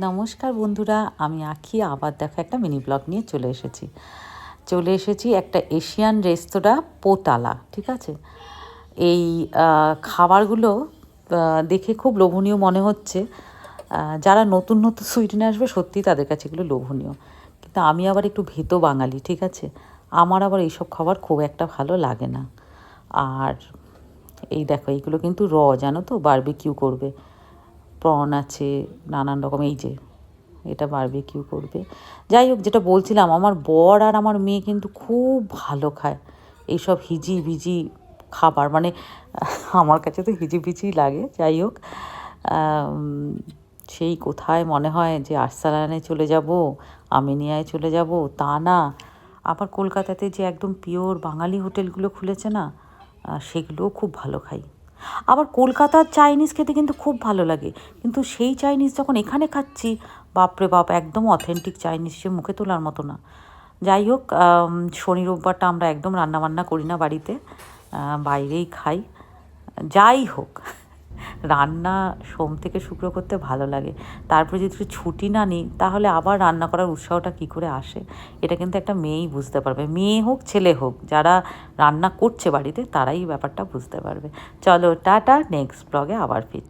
নমস্কার বন্ধুরা, আমি আঁখি আবার দেখো একটা মিনি ব্লগ নিয়ে চলে এসেছি একটা এশিয়ান রেস্তোরাঁ পোতালা। ঠিক আছে, এই খাবারগুলো দেখে খুব লোভনীয় মনে হচ্ছে। যারা নতুন নতুন সুইডেনে আসবে সত্যিই তাদের কাছে এগুলো লোভনীয়, কিন্তু আমি আবার একটু ভীত বাঙালি। ঠিক আছে, আমার আবার এইসব খাবার খুব একটা ভালো লাগে না। আর এই দেখো, এইগুলো কিন্তু জানো তো, বারবিকিউ করবে, প্রন আছে, নানান রকম। এই যে এটা বারবিকিউ করবে। যাই হোক, যেটা বলছিলাম, আমার বর আর আমার মেয়ে কিন্তু খুব ভালো খায় এইসব হিজিবিজি খাবার। মানে আমার কাছে তো হিজিবিজি লাগে। যাই হোক, সেই কোথায় মনে হয় যে আর্সালানে চলে যাব, আমিনিয়ায় চলে যাব, তা না। আবার কলকাতাতে যে একদম পিওর বাঙালি হোটেলগুলো খুলেছে না, সেগুলোও খুব ভালো খাই। আবার কলকাতার চাইনিজ খেতে কিন্তু খুব ভালো লাগে, কিন্তু সেই চাইনিজ যখন এখানে খাচ্ছি, বাপরে বাপ, একদম অথেন্টিক চাইনিজ, সে মুখে তোলার মতো না। যাই হোক, শনি রোববারটা আমরা একদম রান্নাবান্না করি না বাড়িতে, বাইরেই খাই। যাই হোক, রান্না সোম থেকে শুক্র করতে ভালো লাগে। তারপরে যদি ছুটি না নিই, তাহলে আবার রান্না করার উৎসাহটা কী করে আসে, এটা কিন্তু একটা মেয়েই বুঝতে পারবে। মেয়ে হোক ছেলে হোক, যারা রান্না করছে বাড়িতে, তারাই ব্যাপারটা বুঝতে পারবে। চলো টাটা, নেক্সট ব্লগে আবার ফির।